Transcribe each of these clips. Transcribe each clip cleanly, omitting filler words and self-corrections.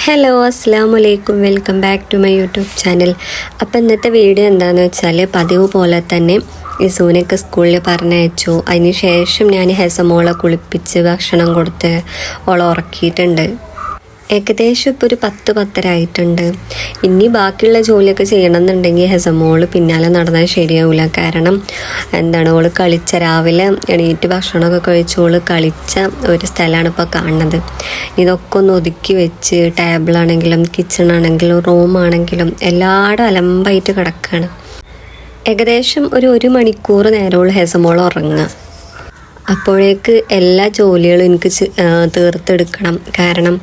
Hello അസ്സലാമലൈക്കും, welcome back to my YouTube channel. അപ്പോൾ ഇന്നത്തെ വീഡിയോ എന്താണെന്ന് വെച്ചാൽ പതിവ് പോലെ തന്നെ ഇസൂനൊക്കെ സ്കൂളിൽ പറഞ്ഞയച്ചു. അതിന് ശേഷം ഞാൻ ഹെസമോളെ കുളിപ്പിച്ച് ഭക്ഷണം കൊടുത്ത് ഓളെ ഉറക്കിയിട്ടുണ്ട്. ഏകദേശം ഇപ്പോൾ ഒരു 10-10:30 ആയിട്ടുണ്ട്. ഇനി ബാക്കിയുള്ള ജോലിയൊക്കെ ചെയ്യണമെന്നുണ്ടെങ്കിൽ ഹെസമോള് പിന്നാലെ നടന്നാൽ ശരിയാവില്ല. കാരണം ഓള് കളിച്ച രാവിലെ എണീറ്റ് ഭക്ഷണമൊക്കെ കഴിച്ചോള് കളിച്ച ഒരു സ്ഥലമാണ് ഇപ്പോൾ കാണുന്നത്. ഇതൊക്കെ ഒന്ന് ഒതുക്കി വെച്ച് ടേബിളാണെങ്കിലും കിച്ചണാണെങ്കിലും റൂമാണെങ്കിലും എല്ലായിടും അലമ്പായിട്ട് കിടക്കുകയാണ്. ഏകദേശം ഒരു മണിക്കൂർ നേരമുള്ള ഹെസമോൾ ഉറങ്ങുക. അപ്പോഴേക്ക് എല്ലാ ജോലികളും എനിക്ക് തീർത്തെടുക്കണം. കാരണം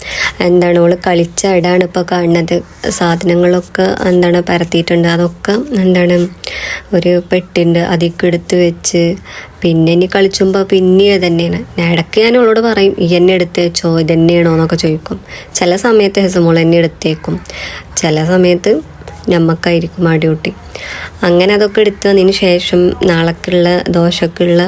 ഓള് കളിച്ച ഇടാണ് ഇപ്പോൾ കാണുന്നത്. സാധനങ്ങളൊക്കെ പരത്തിയിട്ടുണ്ട്. അതൊക്കെ ഒരു പെട്ടിണ്ട്, അതിക്ക് എടുത്ത് വെച്ച് പിന്നെ ഇനി കളിച്ചുമ്പോൾ പിന്നെ തന്നെയാണ്. ഇടയ്ക്ക് ഞാൻ അവളോട് പറയും, ഈ എന്നെ എടുത്ത് വെച്ചോ, ഇതന്നെയാണോ എന്നൊക്കെ ചോദിക്കും. ചില സമയത്ത് ഹെസമോൾ എന്നെ എടുത്തേക്കും, ചില സമയത്ത് ഞമ്മക്കായിരിക്കും ഡ്യൂട്ടി. അങ്ങനെ അതൊക്കെ എടുത്തതിന് ശേഷം നാളേക്കുള്ള ദോശക്കല്ല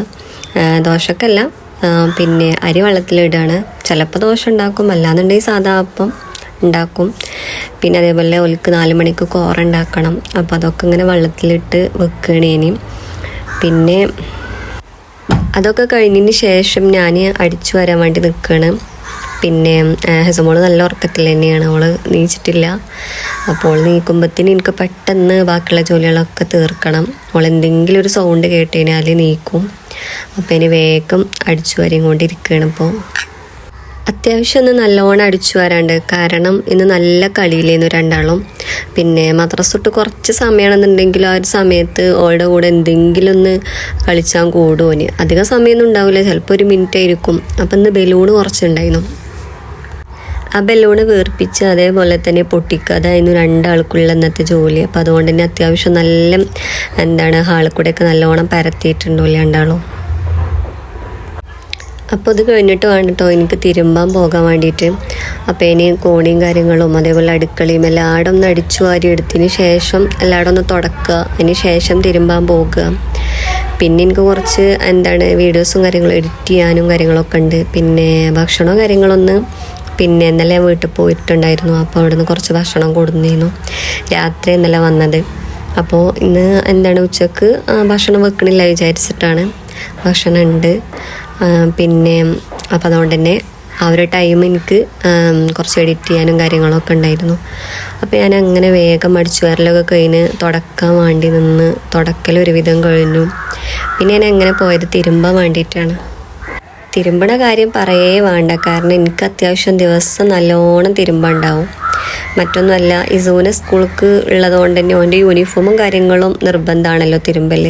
പിന്നെ അരി വെള്ളത്തിലിടാണ്. ചിലപ്പോൾ ദോശ ഉണ്ടാക്കും, അല്ലാന്നുണ്ടെങ്കിൽ സാധാ അപ്പം ഉണ്ടാക്കും. പിന്നെ അതേപോലെ ഒലിക്ക് 4 മണിക്ക് കോറ ഉണ്ടാക്കണം. അപ്പോൾ അതൊക്കെ ഇങ്ങനെ വെള്ളത്തിലിട്ട് വെക്കണേനി. പിന്നെ അതൊക്കെ കഴിഞ്ഞതിന് ശേഷം ഞാൻ അടിച്ചു വരാൻ വേണ്ടി നിൽക്കുകയാണ്. പിന്നെ ഹെസമോള് നല്ല ഉറക്കത്തിൽ തന്നെയാണ്, അവൾ നീച്ചിട്ടില്ല. അപ്പോൾ നീക്കുമ്പോഴത്തേന് എനിക്ക് പെട്ടെന്ന് ബാക്കിയുള്ള ജോലികളൊക്കെ തീർക്കണം. അവൾ എന്തെങ്കിലും ഒരു സൗണ്ട് കേട്ട് കഴിഞ്ഞാൽ നീക്കും. അപ്പോൾ ഇനി വേഗം അടിച്ചു വരെയും കൊണ്ടിരിക്കുകയാണ്. ഇപ്പോൾ അത്യാവശ്യം ഒന്ന് നല്ലോണം അടിച്ചു വരാണ്ട്, കാരണം ഇന്ന് നല്ല കളിയിലേന്നു രണ്ടാളും. പിന്നെ മദ്രസ കുറച്ച് സമയമാണെന്നുണ്ടെങ്കിൽ ആ ഒരു സമയത്ത് ഓളുടെ കൂടെ എന്തെങ്കിലും ഒന്ന് കളിച്ചാൽ കൂടുമോന്. അധികം സമയമൊന്നും ഉണ്ടാവില്ല, ചിലപ്പോൾ 1 മിനിറ്റ് ആയിരിക്കും. അപ്പം ഇന്ന് ബലൂണ് കുറച്ചുണ്ടായിരുന്നു. ആ ബലൂണ് വീർപ്പിച്ച് അതേപോലെ തന്നെ പൊട്ടിക്കുക, അതായിരുന്നു രണ്ടാൾക്കുള്ള ഇന്നത്തെ ജോലി. അപ്പോൾ അതുകൊണ്ട് തന്നെ അത്യാവശ്യം നല്ല ഹാളിൽ കൂടെയൊക്കെ നല്ലോണം പരത്തിയിട്ടുണ്ടോ രണ്ടാളും. അപ്പോൾ ഇത് കഴിഞ്ഞിട്ട് വേണ്ടിട്ടോ എനിക്ക് തിരുമ്പാൻ പോകാൻ വേണ്ടിയിട്ട്. അപ്പോൾ ഇനി കോണിയും കാര്യങ്ങളും അതേപോലെ അടുക്കളയും എല്ലായിടും ഒന്ന് അടിച്ചു വാരി എടുത്തതിന് ശേഷം എല്ലായിടും ഒന്ന് തുടക്കുക, അതിന് ശേഷം തിരുമ്പാൻ പോകുക. പിന്നെ എനിക്ക് കുറച്ച് വീഡിയോസും കാര്യങ്ങളും എഡിറ്റ് ചെയ്യാനും കാര്യങ്ങളൊക്കെ ഉണ്ട്. പിന്നെ ഭക്ഷണവും കാര്യങ്ങളൊന്ന് പിന്നെ ഇന്നലെ വീട്ടിൽ പോയിട്ടുണ്ടായിരുന്നു. അപ്പോൾ അവിടെ നിന്ന് കുറച്ച് ഭക്ഷണം കൊടുന്നിരുന്നു. രാത്രി ഇന്നലെ വന്നത്. അപ്പോൾ ഇന്ന് ഉച്ചക്ക് ഭക്ഷണം വെക്കണില്ല വിചാരിച്ചിട്ടാണ്. ഭക്ഷണം ഉണ്ട്. പിന്നെ അപ്പോൾ അതുകൊണ്ട് തന്നെ ആ ഒരു ടൈം എനിക്ക് കുറച്ച് എഡിറ്റ് ചെയ്യാനും കാര്യങ്ങളൊക്കെ ഉണ്ടായിരുന്നു. അപ്പോൾ ഞാൻ അങ്ങനെ വേഗം അടിച്ചു വരലൊക്കെ കഴിഞ്ഞ് തുടക്കാൻ വേണ്ടി നിന്ന് തുടക്കൽ ഒരുവിധം കഴിഞ്ഞു. പിന്നെ ഞാൻ എങ്ങനെ പോയത് തിരുമ്പാൻ വേണ്ടിയിട്ടാണ്. തിരുമ്പണ കാര്യം പറയേ വേണ്ട, കാരണം എനിക്ക് അത്യാവശ്യം ദിവസം നല്ലോണം തിരുമ്പുണ്ടാവും. മറ്റൊന്നുമല്ല, ഇസൂനെ സ്കൂൾക്ക് ഉള്ളതുകൊണ്ട് തന്നെ ഓൻ്റെ യൂണിഫോമും കാര്യങ്ങളും നിർബന്ധമാണല്ലോ തിരുമ്പൽ.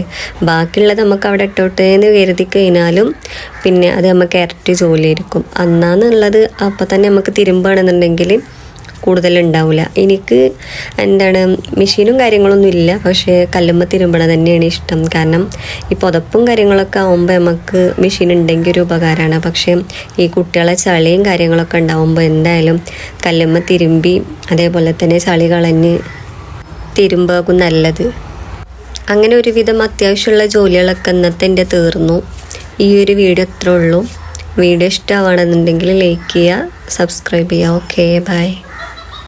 ബാക്കിയുള്ളത് നമുക്ക് അവിടെ ഇട്ടോട്ടേന്ന് കരുതി കഴിഞ്ഞാലും പിന്നെ അത് നമുക്ക് ഇരട്ടി ജോലിയായിരിക്കും. അന്നാന്നുള്ളത് അപ്പോൾ തന്നെ നമുക്ക് തിരുമ്പുകയാണെന്നുണ്ടെങ്കിൽ കൂടുതലുണ്ടാവില്ല. എനിക്ക് മെഷീനും കാര്യങ്ങളൊന്നും ഇല്ല, പക്ഷേ കല്ലുമ്മ തിരുമ്പണ തന്നെയാണ് ഇഷ്ടം. കാരണം ഈ പുതപ്പും കാര്യങ്ങളൊക്കെ ആകുമ്പോൾ നമുക്ക് മെഷീൻ ഉണ്ടെങ്കിൽ ഒരു ഉപകാരമാണ്. പക്ഷേ ഈ കുട്ടികളെ ചളിയും കാര്യങ്ങളൊക്കെ ഉണ്ടാകുമ്പോൾ എന്തായാലും കല്ലുമ്മ തിരുമ്പി അതേപോലെ തന്നെ ചളി കളഞ്ഞ് തിരുമ്പാകും നല്ലത്. അങ്ങനെ ഒരുവിധം അത്യാവശ്യമുള്ള ജോലികളൊക്കെ ഇന്നത്തെ എൻ്റെ തീർന്നു. ഈ ഒരു വീഡിയോ അത്രേ ഉള്ളൂ. വീഡിയോ ഇഷ്ടമാണെന്നുണ്ടെങ്കിൽ ലൈക്ക് ചെയ്യുക, സബ്സ്ക്രൈബ് ചെയ്യുക. Okay, by.